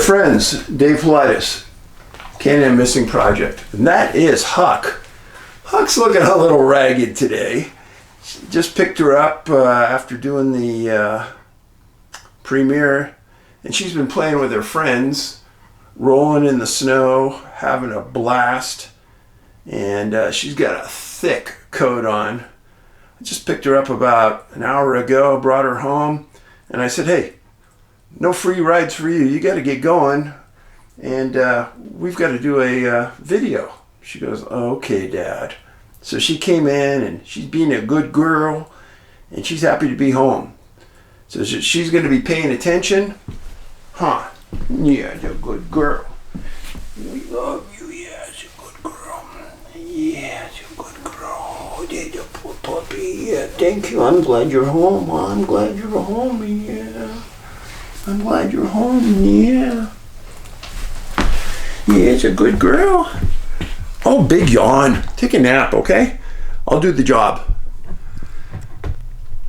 Friends, Dave Paulides, Canada Missing Project, and that is Huck. Huck's looking a little ragged today. Just picked her up after doing the premiere, and she's been playing with her friends, rolling in the snow, having a blast, and she's got a thick coat on. I just picked her up about an hour ago, brought her home, and I said, hey, no free rides for you. You got to get going, and we've got to do a video. She goes, okay, Dad. So she came in, and she's being a good girl, and she's happy to be home. So she's going to be paying attention. Huh? Yeah, you're a good girl. We love you. Yeah, you're a good girl. Yeah, you're a good girl. Oh, yeah, you poor puppy. Yeah, thank you. I'm glad you're home. I'm glad you're home. Yeah. I'm glad you're home, yeah. Yeah, it's a good girl. Oh, big yawn. Take a nap, okay? I'll do the job.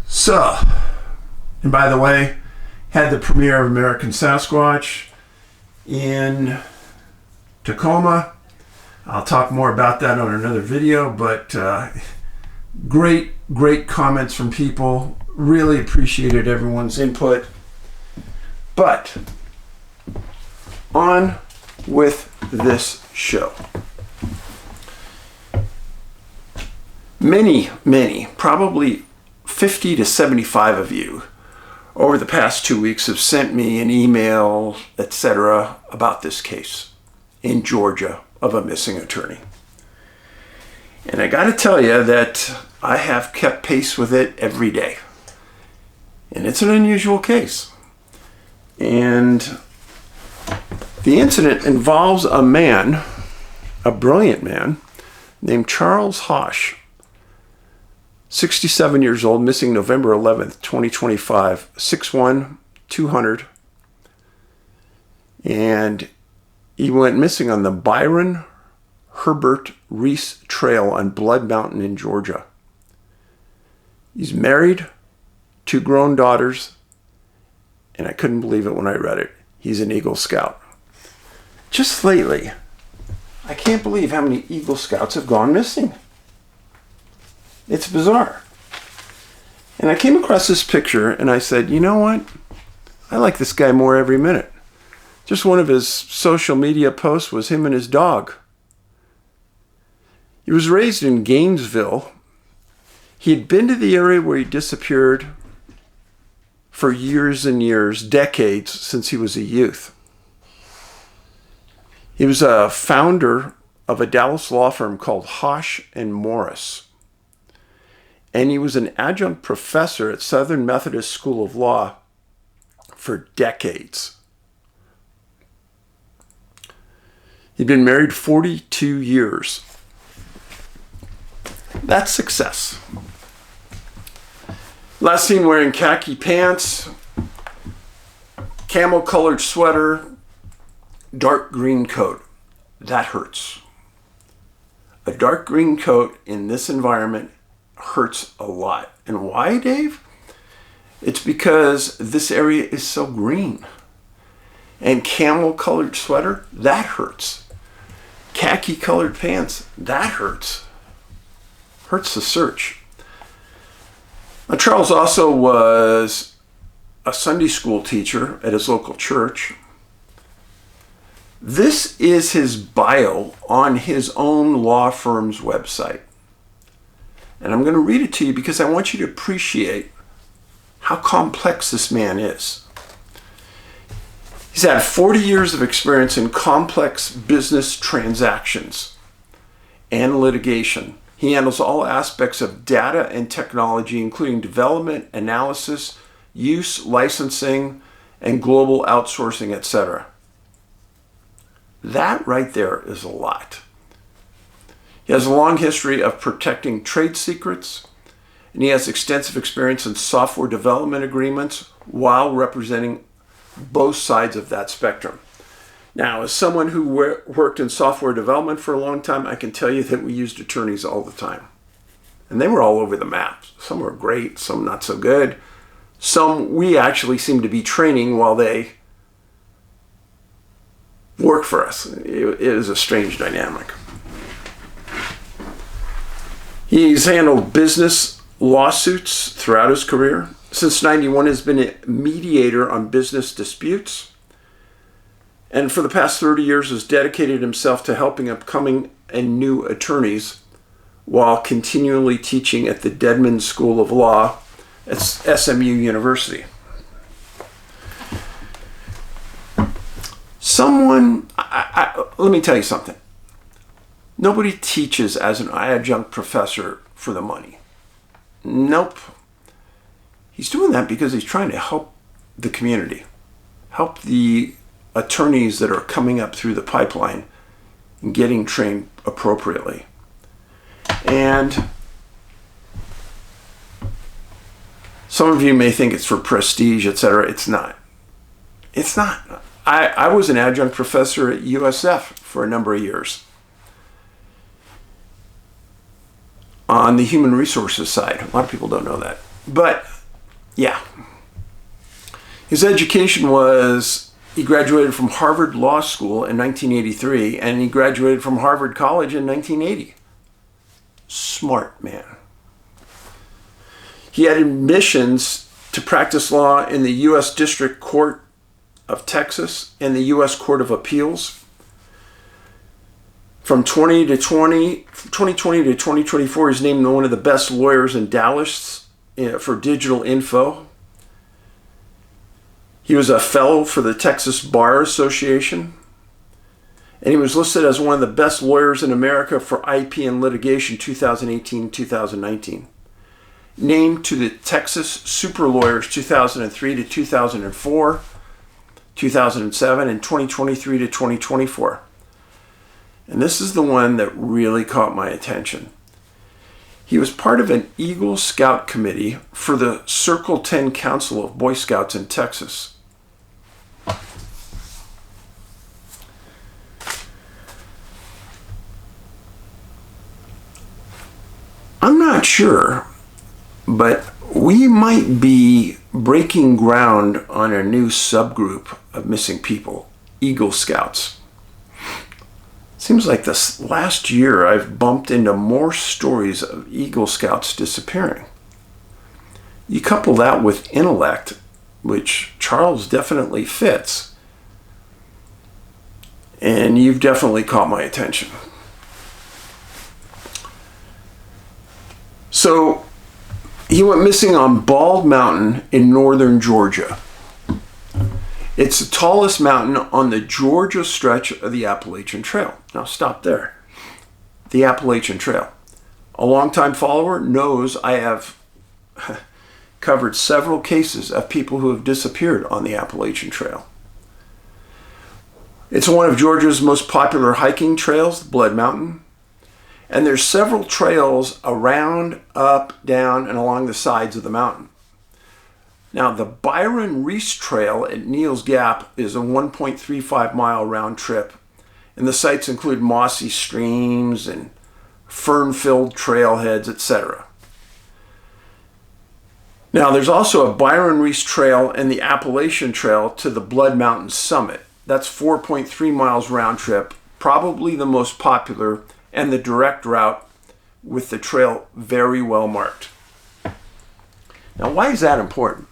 So, and by the way, had the premiere of American Sasquatch in Tacoma. I'll talk more about that on another video, but great comments from people. Really appreciated everyone's input. But on with this show. Many, probably 50 to 75 of you over the past 2 weeks have sent me an email, etc., about this case in Georgia of a missing attorney. And I got to tell you that I have kept pace with it every day. And it's an unusual case. And the incident involves a man, a brilliant man, named Charles Hosch, 67 years old, missing November 11th, 2025, 6'1", 200. And he went missing on the Byron Herbert Reese Trail on Blood Mountain in Georgia. He's married, 2 grown daughters, and I couldn't believe it when I read it. He's an Eagle Scout. Just lately, I can't believe how many Eagle Scouts have gone missing. It's bizarre. And I came across this picture and I said, you know what? I like this guy more every minute. Just one of his social media posts was him and his dog. He was raised in Gainesville. He had been to the area where he disappeared for years and years, decades, since he was a youth. He was a founder of a Dallas law firm called Hosch and Morris. And he was an adjunct professor at Southern Methodist School of Law for decades. He'd been married 42 years. That's success. Last seen wearing khaki pants, camel-colored sweater, dark green coat. That hurts. A dark green coat in this environment hurts a lot. And why, Dave? It's because this area is so green. And camel-colored sweater, that hurts. Khaki-colored pants, that hurts. Hurts to search. Now, Charles also was a Sunday school teacher at his local church. This is his bio on his own law firm's website. And I'm going to read it to you because I want you to appreciate how complex this man is. He's had 40 years of experience in complex business transactions and litigation. He handles all aspects of data and technology, including development, analysis, use, licensing, and global outsourcing, etc. That right there is a lot. He has a long history of protecting trade secrets, and he has extensive experience in software development agreements while representing both sides of that spectrum. Now, as someone who worked in software development for a long time, I can tell you that we used attorneys all the time. And they were all over the map. Some were great, some not so good. Some we actually seemed to be training while they work for us. It is a strange dynamic. He's handled business lawsuits throughout his career. Since '91, has been a mediator on business disputes. And for the past 30 years has dedicated himself to helping upcoming and new attorneys while continually teaching at the Dedman School of Law at SMU University. Let me tell you something. Nobody teaches as an adjunct professor for the money. Nope. He's doing that because he's trying to help the community, help the attorneys that are coming up through the pipeline and getting trained appropriately. And some of you may think it's for prestige, etc. It's not. It's not. I was an adjunct professor at USF for a number of years on the human resources side. A lot of people don't know that. But yeah, his education was, he graduated from Harvard Law School in 1983 and he graduated from Harvard College in 1980. Smart man. He had admissions to practice law in the U.S. District Court of Texas and the U.S. Court of Appeals. From 2020 to 2024, he's named one of the best lawyers in Dallas for digital info. He was a fellow for the Texas Bar Association. And he was listed as one of the best lawyers in America for IP and litigation 2018-2019. Named to the Texas Super Lawyers 2003 to 2004, 2007, and 2023 to 2024. And this is the one that really caught my attention. He was part of an Eagle Scout committee for the Circle 10 Council of Boy Scouts in Texas. I'm not sure, but we might be breaking ground on a new subgroup of missing people, Eagle Scouts. Seems like this last year I've bumped into more stories of Eagle Scouts disappearing. You couple that with intellect, which Charles definitely fits, and you've definitely caught my attention. So he went missing on Bald Mountain in northern Georgia. It's the tallest mountain on the Georgia stretch of the Appalachian Trail. Now stop there. The Appalachian Trail. A longtime follower knows I have covered several cases of people who have disappeared on the Appalachian Trail. It's one of Georgia's most popular hiking trails, Blood Mountain. And there's several trails around, up, down, and along the sides of the mountain. Now, the Byron Reese Trail at Neal's Gap is a 1.35 mile round trip, and the sites include mossy streams and fern-filled trailheads, etc. Now, there's also a Byron Reese Trail and the Appalachian Trail to the Blood Mountain summit. That's 4.3 miles round trip, probably the most popular and the direct route, with the trail very well marked. Now, why is that important?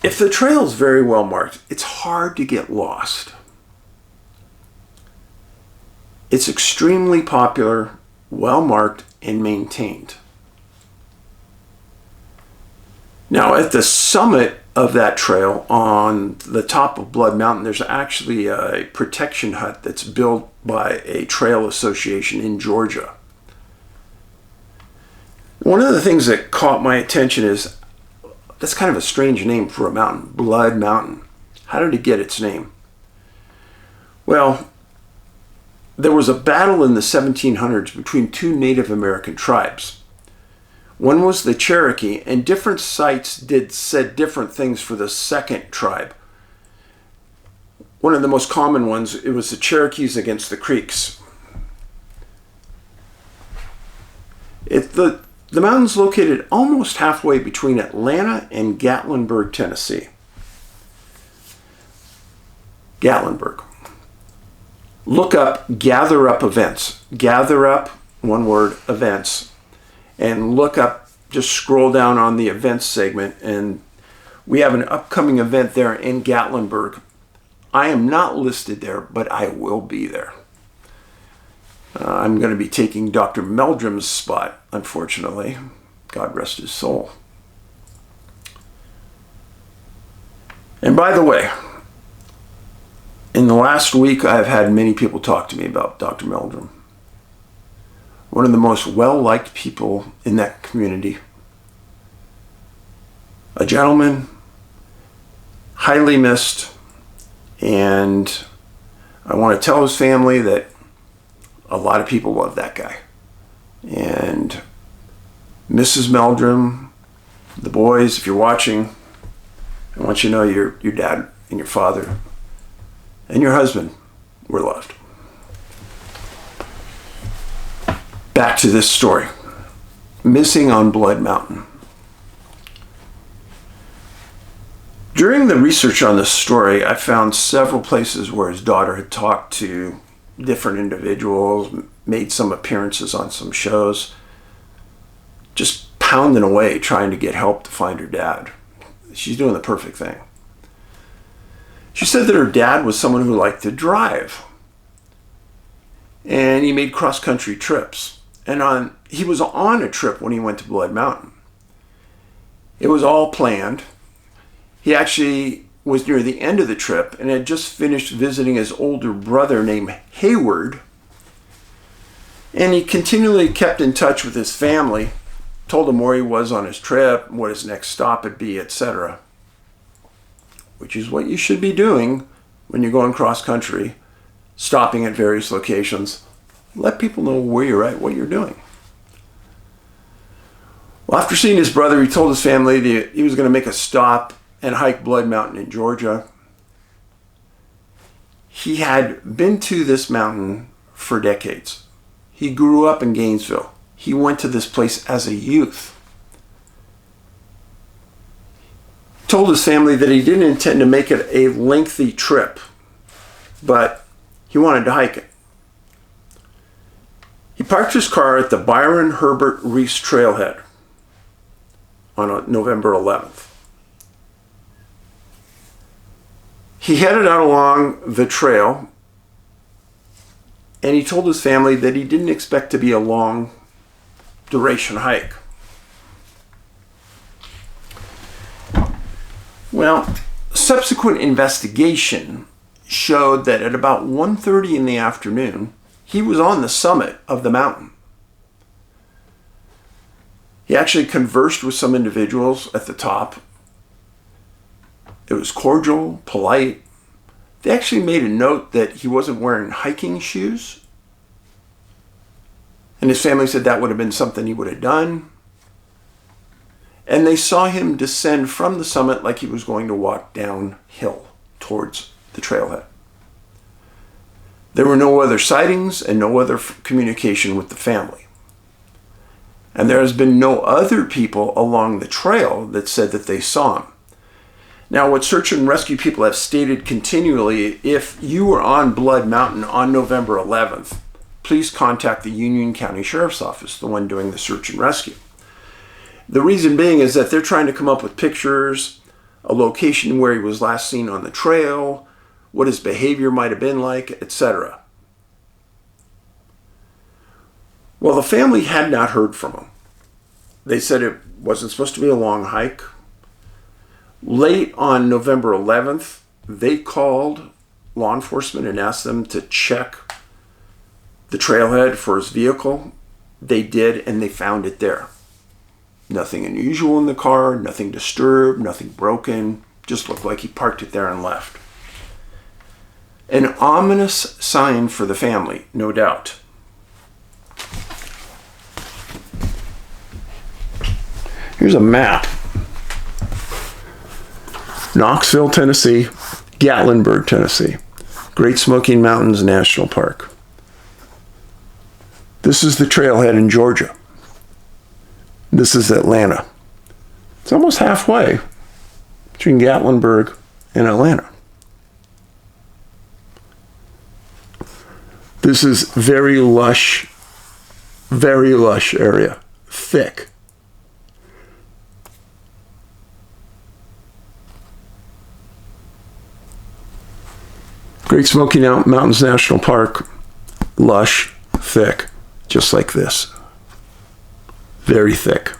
If the trail is very well marked, it's hard to get lost. It's extremely popular, well marked, and maintained. Now, at the summit of that trail, on the top of Blood Mountain, there's actually a protection hut that's built by a trail association in Georgia. One of the things that caught my attention is, that's kind of a strange name for a mountain, Blood Mountain. How did it get its name? Well, there was a battle in the 1700s between two Native American tribes. One was the Cherokee, and different sites said different things for the second tribe. One of the most common ones, it was the Cherokees against the Creeks. The mountain's located almost halfway between Atlanta and Gatlinburg, Tennessee. Gatlinburg. Look up Gather Up events. Gather Up, one word, events. And look up, just scroll down on the events segment, and we have an upcoming event there in Gatlinburg. I am not listed there, but I will be there. I'm going to be taking Dr. Meldrum's spot, unfortunately. God rest his soul. And by the way, in the last week, I've had many people talk to me about Dr. Meldrum. One of the most well-liked people in that community. A gentleman, highly missed, and I want to tell his family that a lot of people love that guy. And Mrs. Meldrum, the boys, if you're watching, I want you to know your dad and your father and your husband were loved. Back to this story. Missing on Blood Mountain. During the research on this story, I found several places where his daughter had talked to different individuals, made some appearances on some shows, just pounding away trying to get help to find her dad. She's doing the perfect thing. She said that her dad was someone who liked to drive, and he made cross-country trips. And he was on a trip when he went to Blood Mountain. It was all planned. He actually was near the end of the trip and had just finished visiting his older brother named Hayward. And he continually kept in touch with his family, told them where he was on his trip, what his next stop would be, etc. Which is what you should be doing when you're going cross-country, stopping at various locations. Let people know where you're at, what you're doing. Well, after seeing his brother, he told his family that he was going to make a stop and hike Blood Mountain in Georgia. He had been to this mountain for decades. He grew up in Gainesville. He went to this place as a youth. Told his family that he didn't intend to make it a lengthy trip, but he wanted to hike it. He parked his car at the Byron Herbert Reese Trailhead on November 11th. He headed out along the trail, and he told his family that he didn't expect to be a long duration hike. Well, subsequent investigation showed that at about 1:30 in the afternoon, he was on the summit of the mountain. He actually conversed with some individuals at the top. It was cordial, polite. They actually made a note that he wasn't wearing hiking shoes. And his family said that would have been something he would have done. And they saw him descend from the summit like he was going to walk downhill towards the trailhead. There were no other sightings and no other communication with the family. And there has been no other people along the trail that said that they saw him. Now, what search and rescue people have stated continually, if you were on Blood Mountain on November 11th, please contact the Union County Sheriff's Office, the one doing the search and rescue. The reason being is that they're trying to come up with pictures, a location where he was last seen on the trail, what his behavior might have been like, etc. Well, the family had not heard from him. They said it wasn't supposed to be a long hike. Late on November 11th, they called law enforcement and asked them to check the trailhead for his vehicle. They did, and they found it there. Nothing unusual in the car, nothing disturbed, nothing broken. Just looked like he parked it there and left. An ominous sign for the family, no doubt. Here's a map. Knoxville, Tennessee, Gatlinburg, Tennessee, Great Smoky Mountains National Park. This is the trailhead in Georgia. This is Atlanta. It's almost halfway between Gatlinburg and Atlanta. This is very lush area, thick. Great Smoky Mountains National Park, lush, thick, just like this. Very thick.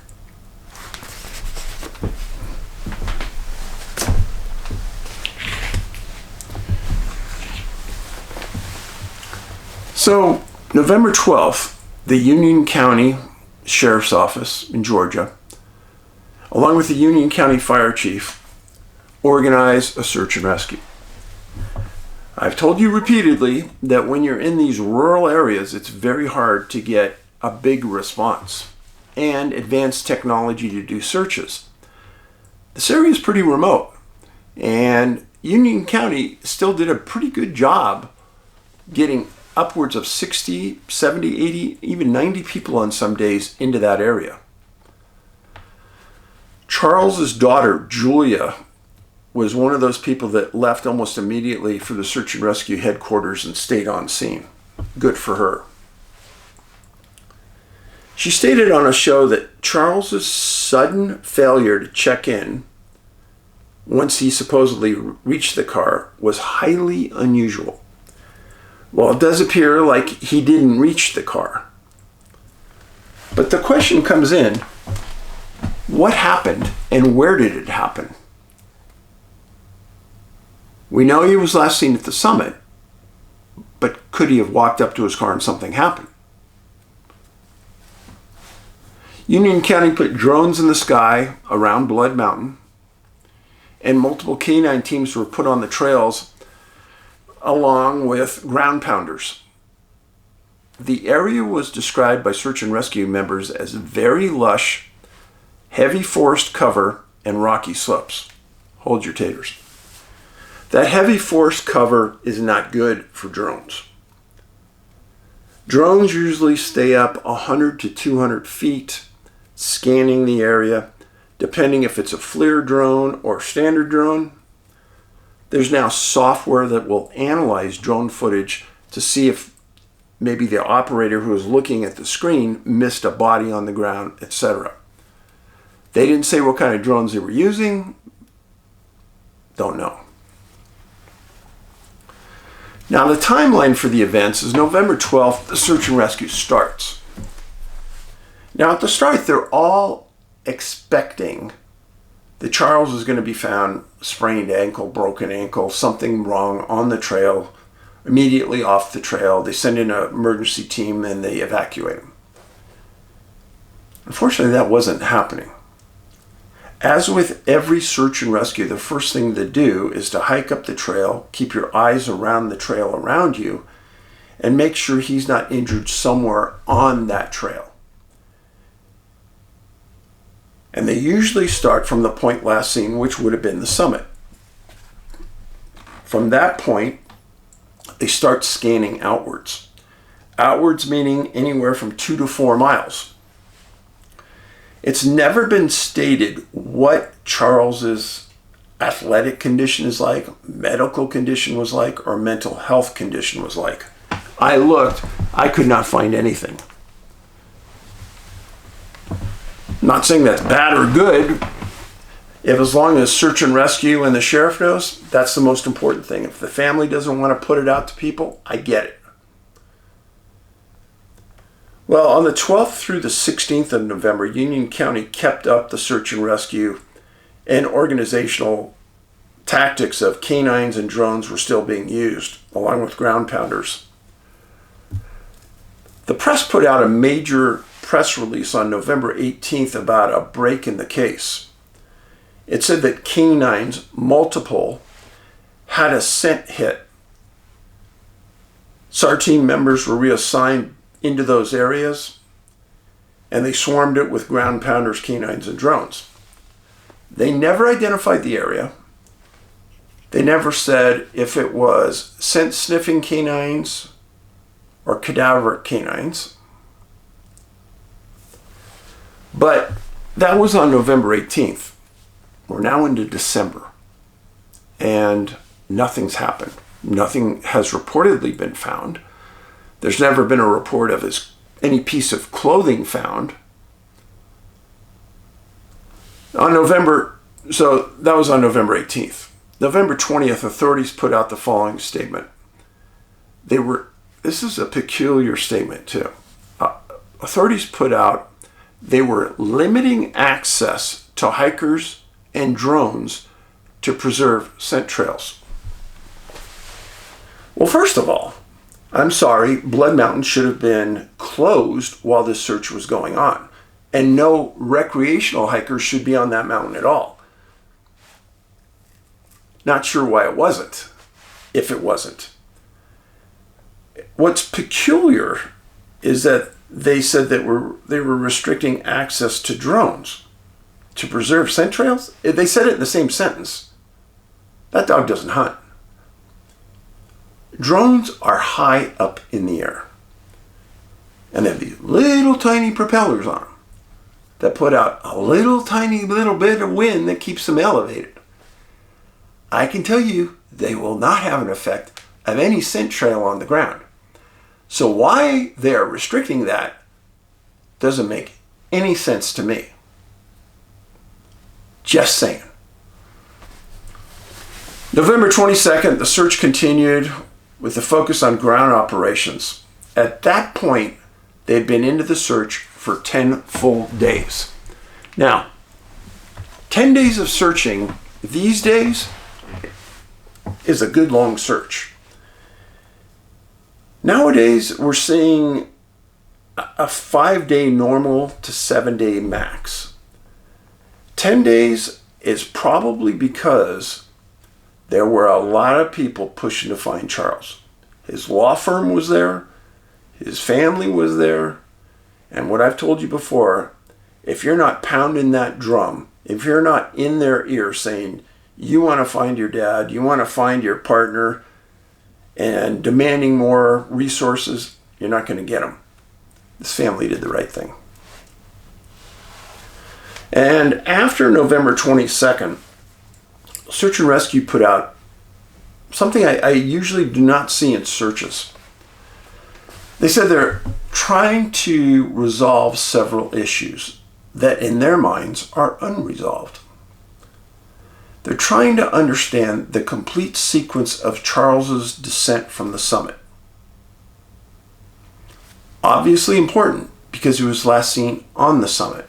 So, November 12th, the Union County Sheriff's Office in Georgia, along with the Union County Fire Chief, organized a search and rescue. I've told you repeatedly that when you're in these rural areas, it's very hard to get a big response and advanced technology to do searches. This area is pretty remote, and Union County still did a pretty good job getting upwards of 60, 70, 80, even 90 people on some days into that area. Charles's daughter, Julia, was one of those people that left almost immediately for the search and rescue headquarters and stayed on scene. Good for her. She stated on a show that Charles's sudden failure to check in once he supposedly reached the car was highly unusual. Well, it does appear like he didn't reach the car. But the question comes in, what happened and where did it happen? We know he was last seen at the summit, but could he have walked up to his car and something happened? Union County put drones in the sky around Blood Mountain, and multiple canine teams were put on the trails along with ground pounders. The area was described by search and rescue members as very lush, heavy forest cover, and rocky slopes. Hold your taters. That heavy forest cover is not good for drones. Drones usually stay up 100 to 200 feet, scanning the area, depending if it's a FLIR drone or standard drone. There's now software that will analyze drone footage to see if maybe the operator who is looking at the screen missed a body on the ground, etc. They didn't say what kind of drones they were using. Don't know. Now, the timeline for the events is November 12th, the search and rescue starts. Now, at the start, they're all expecting that Charles is going to be found sprained ankle, broken ankle, something wrong on the trail, immediately off the trail. They send in an emergency team and they evacuate him. Unfortunately, that wasn't happening. As with every search and rescue, the first thing to do is to hike up the trail, keep your eyes around the trail around you, and make sure he's not injured somewhere on that trail. And they usually start from the point last seen, which would have been the summit. From that point, they start scanning outwards. Outwards meaning anywhere from 2 to 4 miles. It's never been stated what Charles's athletic condition is like, medical condition was like, or mental health condition was like. I looked, I could not find anything. I'm not saying that's bad or good. If as long as search and rescue and the sheriff knows, that's the most important thing. If the family doesn't want to put it out to people, I get it. Well, on the 12th through the 16th of November, Union County kept up the search and rescue, and organizational tactics of canines and drones were still being used, along with ground pounders. The press put out a major press release on November 18th about a break in the case. It said that canines, multiple, had a scent hit. SAR team members were reassigned into those areas, and they swarmed it with ground pounders, canines, and drones. They never identified the area. They never said if it was scent sniffing canines or cadaveric canines. But that was on November 18th. We're now into December, and nothing's happened. Nothing has reportedly been found. There's never been a report of any piece of clothing found. So that was on November 18th. November 20th, authorities put out the following statement. This is a peculiar statement too. Authorities put out they were limiting access to hikers and drones to preserve scent trails. Well, first of all, I'm sorry, Blood Mountain should have been closed while this search was going on, and no recreational hikers should be on that mountain at all. Not sure why it wasn't, if it wasn't. What's peculiar is that they said that they were restricting access to drones to preserve scent trails. They said it in the same sentence. That dog doesn't hunt. Drones are high up in the air, and they have these little tiny propellers on them that put out a little bit of wind that keeps them elevated. I can tell you they will not have an effect of any scent trail on the ground. So why they are restricting that doesn't make any sense to me. Just saying. November 22nd, the search continued with the focus on ground operations. At that point, they'd been into the search for 10 full days. Now, 10 days of searching these days is a good long search. Nowadays, we're seeing a 5-day normal to 7-day max. 10 days is probably because there were a lot of people pushing to find Charles. His law firm was there, his family was there, and what I've told you before, if you're not pounding that drum, if you're not in their ear saying, you want to find your dad, you want to find your partner, and demanding more resources, you're not going to get them. This family did the right thing. And after November 22nd, Search and Rescue put out something I usually do not see in searches. They said they're trying to resolve several issues that in their minds are unresolved. They're trying to understand the complete sequence of Charles's descent from the summit. Obviously important because he was last seen on the summit.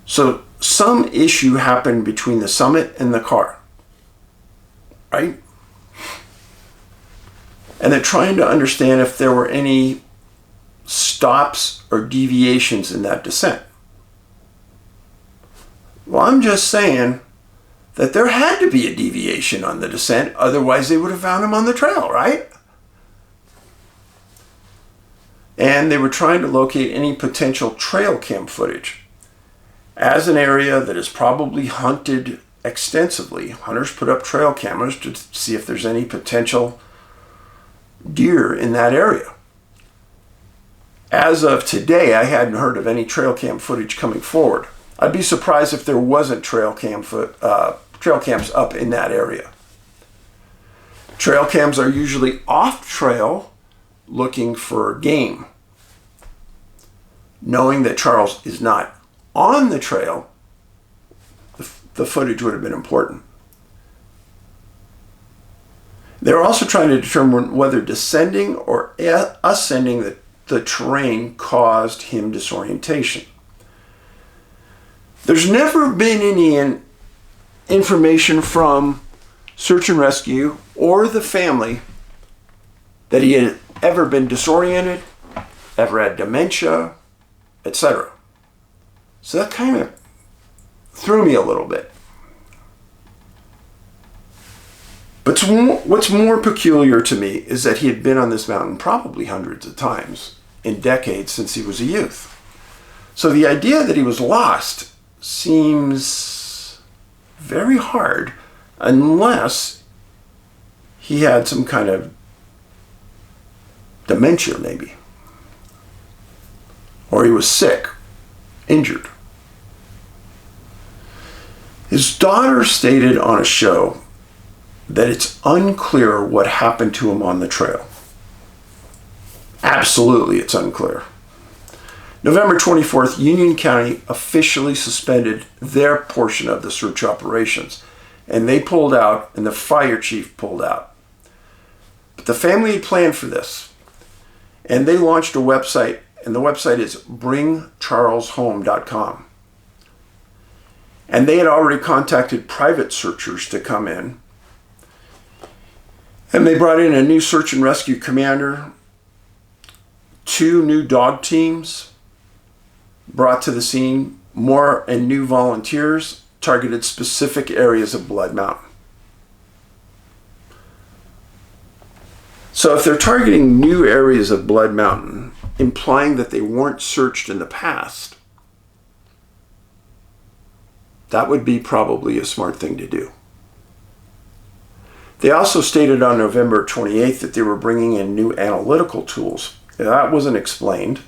So some issue happened between the summit and the car, right? And they're trying to understand if there were any stops or deviations in that descent. Well, I'm just saying that there had to be a deviation on the descent, otherwise they would have found him on the trail, right? And they were trying to locate any potential trail cam footage. As an area that is probably hunted extensively, hunters put up trail cameras to see if there's any potential deer in that area. As of today, I hadn't heard of any trail cam footage coming forward. I'd be surprised if there wasn't trail cams up in that area. Trail cams are usually off trail looking for game. Knowing that Charles is not on the trail, the footage would have been important. They're also trying to determine whether descending or ascending the terrain caused him disorientation. There's never been any information from Search and Rescue or the family that he had ever been disoriented, ever had dementia, etc. So that kind of threw me a little bit. But what's more peculiar to me is that he had been on this mountain probably hundreds of times in decades since he was a youth. So the idea that he was lost seems very hard unless he had some kind of dementia maybe. Or he was sick, injured. His daughter stated on a show that it's unclear what happened to him on the trail. Absolutely, it's unclear. November 24th, Union County officially suspended their portion of the search operations, and they pulled out, and the fire chief pulled out. But the family had planned for this, and they launched a website, and the website is bringcharleshome.com. And they had already contacted private searchers to come in, and they brought in a new search and rescue commander, 2 new dog teams, brought to the scene, more and new volunteers, targeted specific areas of Blood Mountain. So if they're targeting new areas of Blood Mountain, implying that they weren't searched in the past, that would be probably a smart thing to do. They also stated on November 28th that they were bringing in new analytical tools. That wasn't explained.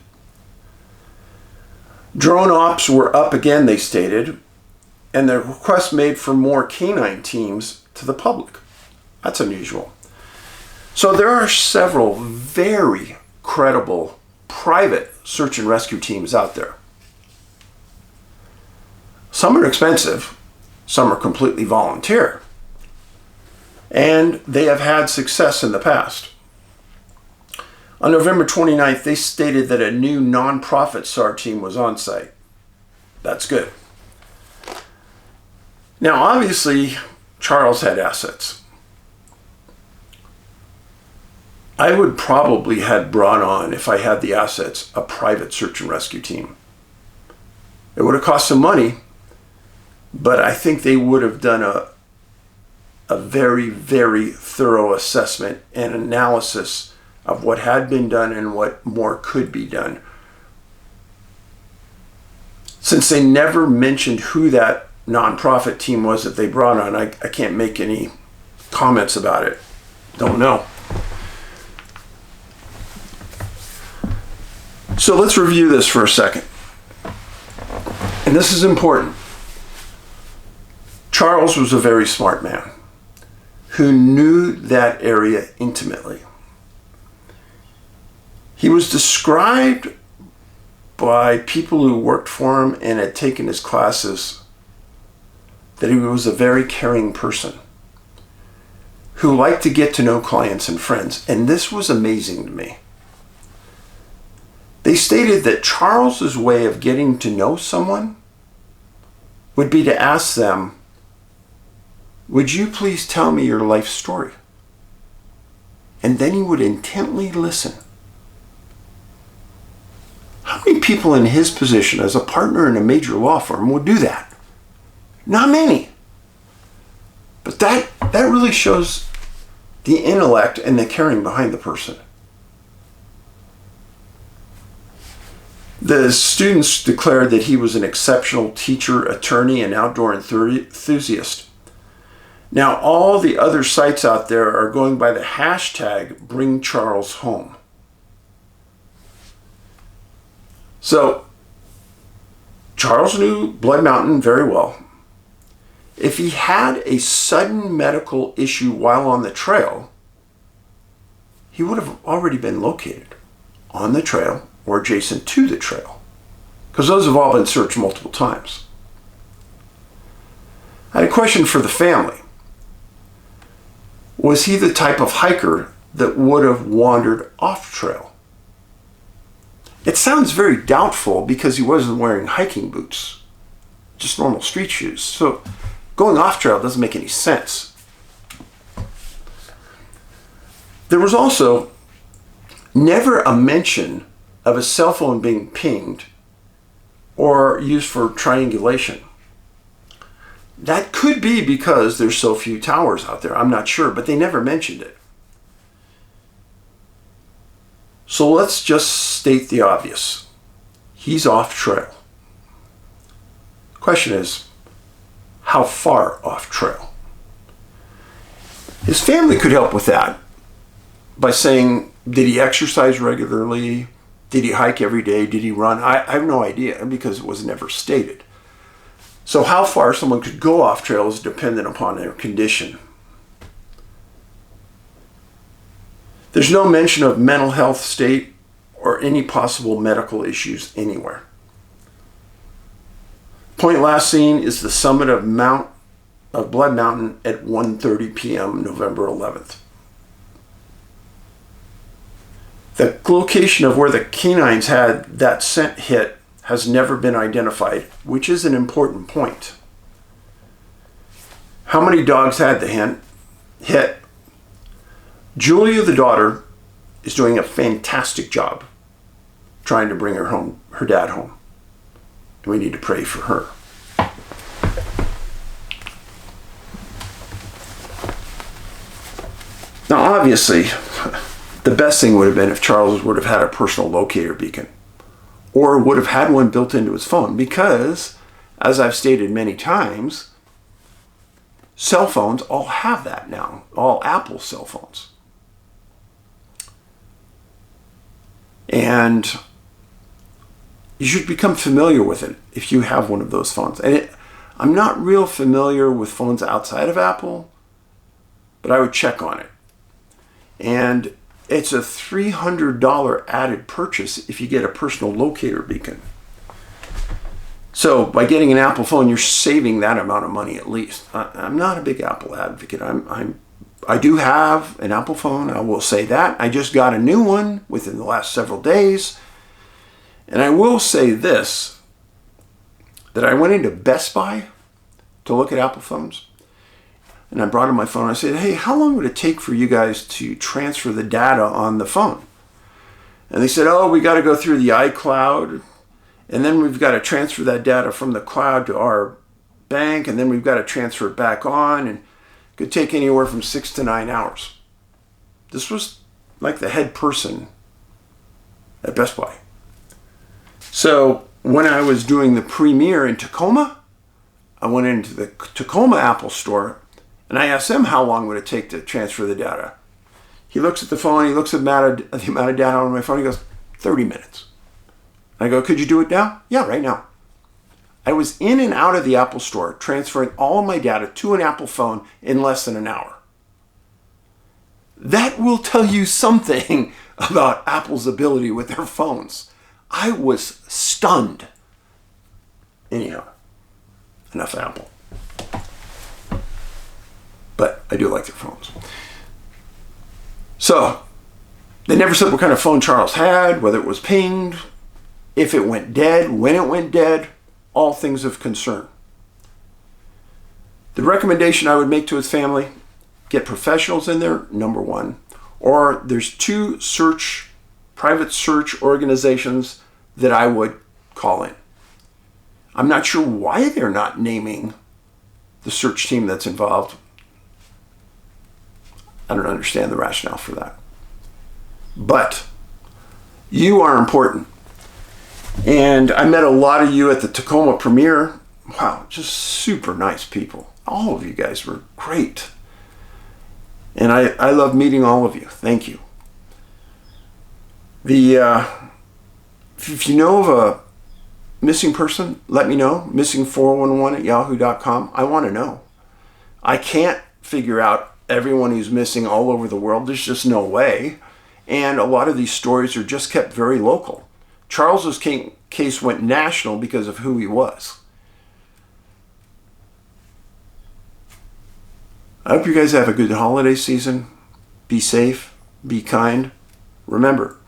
Drone ops were up again, they stated, and the request made for more canine teams to the public. That's unusual. So there are several very credible private search and rescue teams out there. Some are expensive, some are completely volunteer, and they have had success in the past. On November 29th, they stated that a new nonprofit SAR team was on site. That's good. Now, obviously, Charles had assets. I would probably have brought on, if I had the assets, a private search and rescue team. It would have cost some money, but I think they would have done a very, very thorough assessment and analysis of what had been done and what more could be done. Since they never mentioned who that nonprofit team was that they brought on, I can't make any comments about it. Don't know. So let's review this for a second. And this is important. Charles was a very smart man who knew that area intimately. He was described by people who worked for him and had taken his classes that he was a very caring person who liked to get to know clients and friends. And this was amazing to me. They stated that Charles's way of getting to know someone would be to ask them, "Would you please tell me your life story?" And then he would intently listen. How many people in his position as a partner in a major law firm would do that? Not many. But that really shows the intellect and the caring behind the person. The students declared that he was an exceptional teacher, attorney, and outdoor enthusiast. Now, all the other sites out there are going by the hashtag #BringCharlesHome. So, Charles knew Blood Mountain very well. If he had a sudden medical issue while on the trail, he would have already been located on the trail or adjacent to the trail, because those have all been searched multiple times. I had a question for the family. Was he the type of hiker that would have wandered off trail? It sounds very doubtful because he wasn't wearing hiking boots, just normal street shoes. So going off trail doesn't make any sense. There was also never a mention of a cell phone being pinged or used for triangulation. That could be because there's so few towers out there. I'm not sure, but they never mentioned it. So let's just state the obvious. He's off trail. Question is, how far off trail? His family could help with that by saying, did he exercise regularly? Did he hike every day? Did he run? I have no idea because it was never stated. So how far someone could go off trail is dependent upon their condition. There's no mention of mental health state or any possible medical issues anywhere. Point last seen is the summit of Blood Mountain at 1:30 p.m. November 11th. The location of where the canines had that scent hit has never been identified, which is an important point. How many dogs had the hit? Julia, the daughter, is doing a fantastic job trying to bring her dad home. And we need to pray for her. Now, obviously, the best thing would have been if Charles would have had a personal locator beacon, or would have had one built into his phone, because, as I've stated many times, cell phones all have that now, all Apple cell phones. And you should become familiar with it if you have one of those phones. And I'm not real familiar with phones outside of Apple, but I would check on it. And it's a $300 added purchase if you get a personal locator beacon. So by getting an Apple phone, you're saving that amount of money at least. I'm not a big Apple advocate. I do have an Apple phone, I will say that. I just got a new one within the last several days. And I will say this, that I went into Best Buy to look at Apple phones. And I brought in my phone. I said, hey, how long would it take for you guys to transfer the data on the phone? And they said, oh, we got to go through the iCloud. And then we've got to transfer that data from the cloud to our bank. And then we've got to transfer it back on. And it could take anywhere from 6 to 9 hours. This was like the head person at Best Buy. So when I was doing the premiere in Tacoma, I went into the Tacoma Apple store and I asked him how long would it take to transfer the data. He looks at the phone, he looks at the amount of data on my phone, he goes, 30 minutes. I go, could you do it now? Yeah, right now. I was in and out of the Apple store transferring all of my data to an Apple phone in less than an hour. That will tell you something about Apple's ability with their phones. I was stunned. Anyhow, enough Apple. But I do like their phones. So, they never said what kind of phone Charles had, whether it was pinged, if it went dead, when it went dead, all things of concern. The recommendation I would make to his family, get professionals in there, number one, or there's 2 private search organizations that I would call in. I'm not sure why they're not naming the search team that's involved. I don't understand the rationale for that. But you are important. And I met a lot of you at the Tacoma premiere. Wow, just super nice people. All of you guys were great. And I love meeting all of you. Thank you. If you know of a missing person, let me know. missing411@yahoo.com. I want to know. I can't figure out everyone who's missing all over the world. There's just no way. And a lot of these stories are just kept very local. Charles's case went national because of who he was. I hope you guys have a good holiday season. Be safe. Be kind. Remember,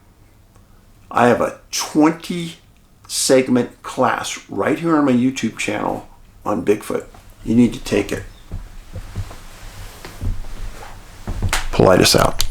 I have a 20-segment class right here on my YouTube channel on Bigfoot. You need to take it. Paulides out.